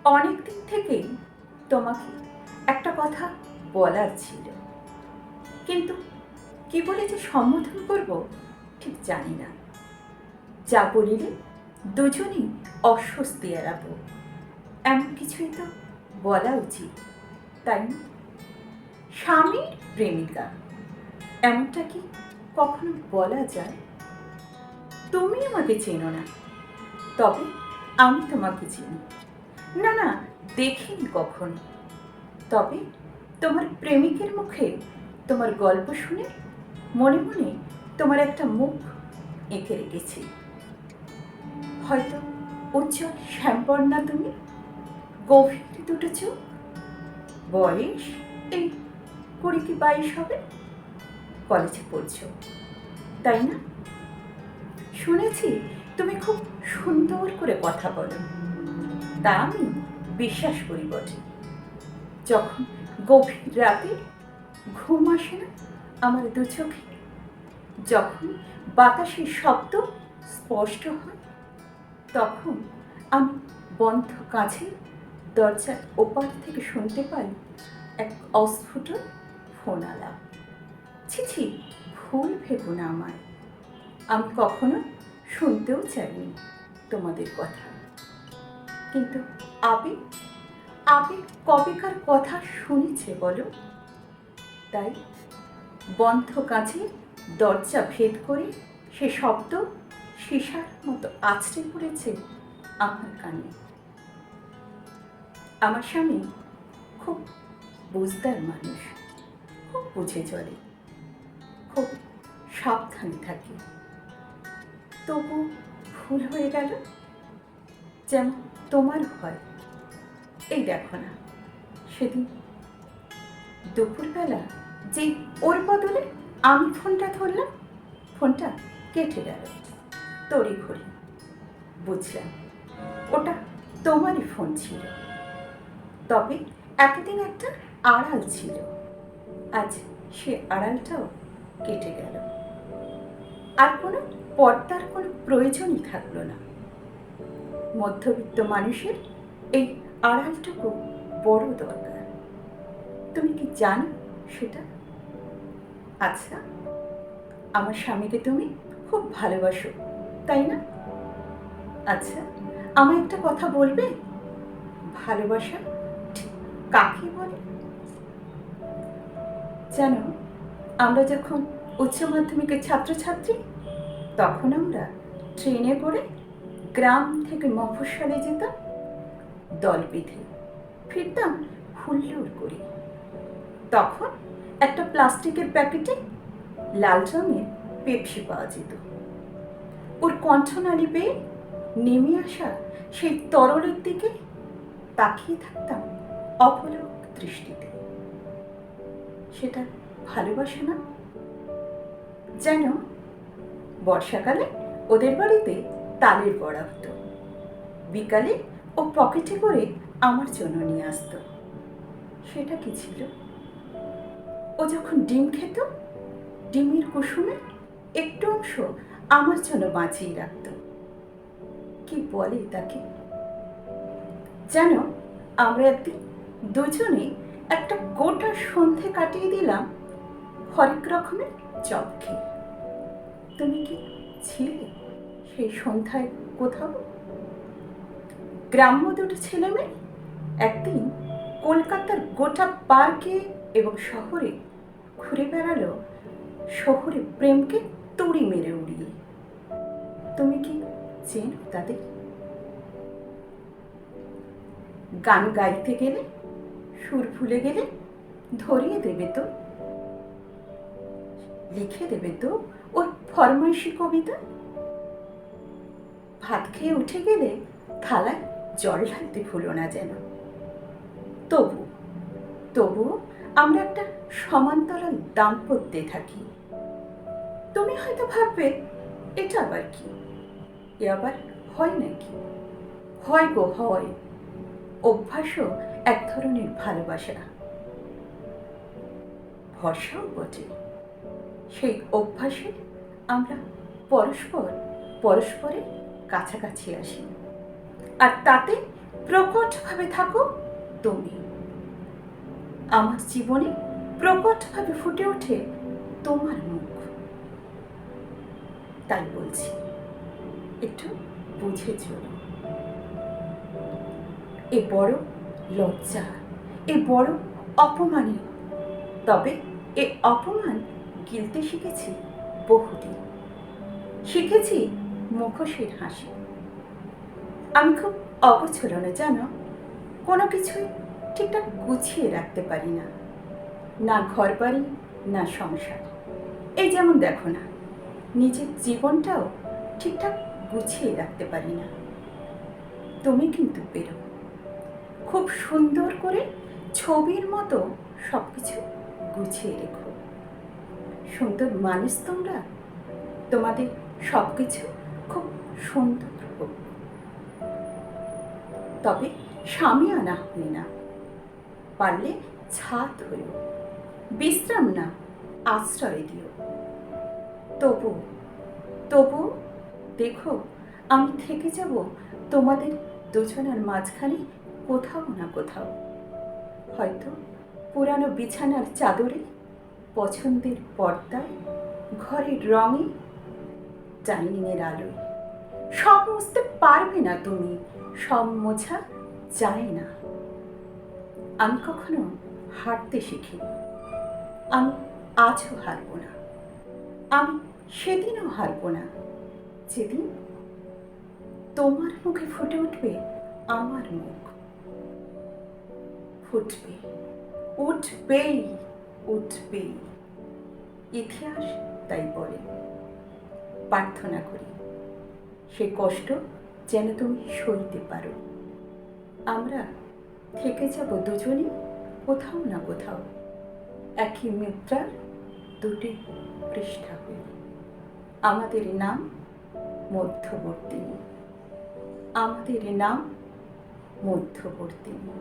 অনেক দিন থেকেই তোমাকে একটা কথা বলার ছিল, কিন্তু কি বলে যে সম্বোধন করব ঠিক জানি না। যা বলিলে দুজনেই অস্বস্তি এড়াবো, এমন কিছুই তো বলা উচিত, তাই না? স্বামীর প্রেমিকা, এমনটা কি কখনো বলা যায়? তুমি আমাকে চেনো না, তবে আমি তোমাকে চিনি। না না, দেখিনি কখনো। তবে তোমার প্রেমিকের মুখে তোমার গল্প শুনে মনে মনে তোমার একটা মুখ এঁকে রেখেছি। হয়তো উজ্জ্বল শ্যামবর্ণা তুমি, গভীর দুটো চোখ, বয়স এই 20 কি 22 হবে, কলেজে পড়ছো, তাই না? শুনেছি তুমি খুব সুন্দর করে কথা বলো, তা আমি বিশ্বাস করি বটে। যখন গভীর রাতে ঘুম আসে না আমার দু চোখে, যখন বাতাসের শব্দ স্পষ্ট হয়, তখন আমি বন্ধ কাঁচের দরজার ওপার থেকে শুনতে পাই এক অস্ফুট ফোন আলাপ। ছি ছি, ভুল ভেবো না আমায়, আমি কখনো শুনতেও চাইনি তোমাদের কথা। কিন্তু আবেগ আবেগ কবেকার কথা শুনেছে বলো? তাই বন্ধ কাঁচের দরজা ভেদ করে সে শব্দ সীসার মতো আছড়ে পড়েছে আমার কানে। আমার স্বামী খুব বুঝদার মানুষ, খুব বুঝে চলে, খুব সাবধানে থাকে। তবু ভুল হয়ে গেল, যেমন তোমার হয়। এই দেখো না, সেদিন দুপুরবেলা যে ওর বদলে আমি ফোনটা ধরলাম, ফোনটা কেটে গেল তড়ি ঘড়ি। বুঝলাম ওটা তোমারই ফোন ছিল, তবে এতদিন একটা আড়াল ছিল, আজ সে আড়ালটাও কেটে গেল। আর কোনো পর্দার কোনো প্রয়োজনই থাকলো না। মধ্যবিত্ত মানুষের এই আড়ালটুকু বড় দরকার। তুমি কি জানো সেটা? আচ্ছা, আমার স্বামীকে তুমি খুব ভালোবাসো, তাই না? আচ্ছা, আমায় একটা কথা বলবে, ভালোবাসা ঠিক কাকে বলে? জানো, আমরা যখন উচ্চ মাধ্যমিকের ছাত্রছাত্রী, তখন আমরা ট্রেনে করে গ্রাম থেকে মফস্বলে যেতাম দল বেঁধে, ফিরতাম হুল্লোড় করে। তখন একটা প্লাস্টিকের প্যাকেটে লাল রঙের পেপসি পাওয়া যেত। ওর কণ্ঠনালী পেয়ে নেমে আসা সেই তরলের দিকে তাকিয়ে থাকতাম অপলক দৃষ্টিতে। সেটা ভালোবাসা না? যেন বর্ষাকালে ওদের বাড়িতে তালের বড়া হতো, বিকালে ও পকেটে করে আমার জন্য নিয়ে আসতো। সেটা কি ছিল? ও যখন ডিম খেত, ডিমের কুসুমে একটু অংশ আমার জন্য বাঁচিয়ে রাখত। কি বলে তাকে? যেন আমরা একদিন দুজনে একটা গোটা সন্ধে কাটিয়ে দিলাম হরেক রকমের চপ খেয়ে। তুমি কি ছিলে সেই সন্ধ্যায় কোথাও? গ্রাম্য দুটো ছেলে মেয়ে একদিন কলকাতার গোটা পার্কে এবং শহরে ঘুরে বেড়ালো শহরে প্রেমকে তুড়ি মেরে উড়িয়ে। তুমি কি চেনো তাদের? গান গাইতে গেলে, সুর ভুলে গেলে ধরিয়ে দেবে তো, লিখে দেবে তো ওর ফরমাইশি কবিতা। ভাত খেয়ে উঠে গেলে থালায় জল ঢালতে ভুলো না যেন। তবু তবু আমরা একটা সমান্তরাল দাম্পত্যে থাকি। তুমি হয়তো ভাববে এটা আবার কি, এ আবার হয় নাকি? হয় গো হয়, অভ্যাসও এক ধরনের ভালোবাসা, ভরসাও বটে। সেই অভ্যাসে আমরা পরস্পরের কাছাকাছি আসি, আর তাতে প্রকটভাবে থাকো তুমি। আমার জীবনে প্রকটভাবে ফুটে ওঠে তোমার মুখ। তাই বলছি, একটু বুঝে চলো। এ বড় লজ্জা, এ বড় অপমানীয়। তবে এ অপমান গিলতে শিখেছি বহুদিন। শিখেছি মুখোশের হাসি। আমি খুব অগোছালো জানো, কোনো কিছুই ঠিকঠাক গুছিয়ে রাখতে পারি না, না ঘর বাড়ি না সংসার। এই যেমন দেখো না, নিজের জীবনটাও ঠিকঠাক গুছিয়ে রাখতে পারি না। তুমি কিন্তু পেরো, খুব সুন্দর করে ছবির মতো সব কিছু গুছিয়ে রেখো। সুন্দর মানুষ তোমরা, তোমাদের সব কিছু খুব সুন্দর হোক। তবে স্বামী আনা হয় না, পারলে ছাদ হইও, বিশ্রাম না আশ্রয় দিও। তবু তবু দেখো, আমি থেকে যাব তোমাদের দুজনের মাঝখানে কোথাও না কোথাও। হয়তো পুরানো বিছানার চাদরে, পছন্দের পর্দায়, ঘরের রঙে, ডাইনিংয়ের আলোয়। সব মুছতে পারবে না তুমি, সব মোছা যায় না। আমি কখনো হারতে শিখিনি, আমি আজও হারব না। আমি সেদিনও হারব না, যেদিন তোমার মুখে ফুটে উঠবে আমার মুখ। ফুটবে, উঠবেই, উঠবেই। ইতিহাস তাই বলে। প্রার্থনা করি সে কষ্ট যেন তুমি সইতে পারো। আমরা থেকে যাব দুজনই কোথাও না কোথাও, একই মুদ্রার দুটি পৃষ্ঠা হয়ে। আমাদের নাম মধ্যবর্তিনী, আমাদের নাম মধ্যবর্তিনী।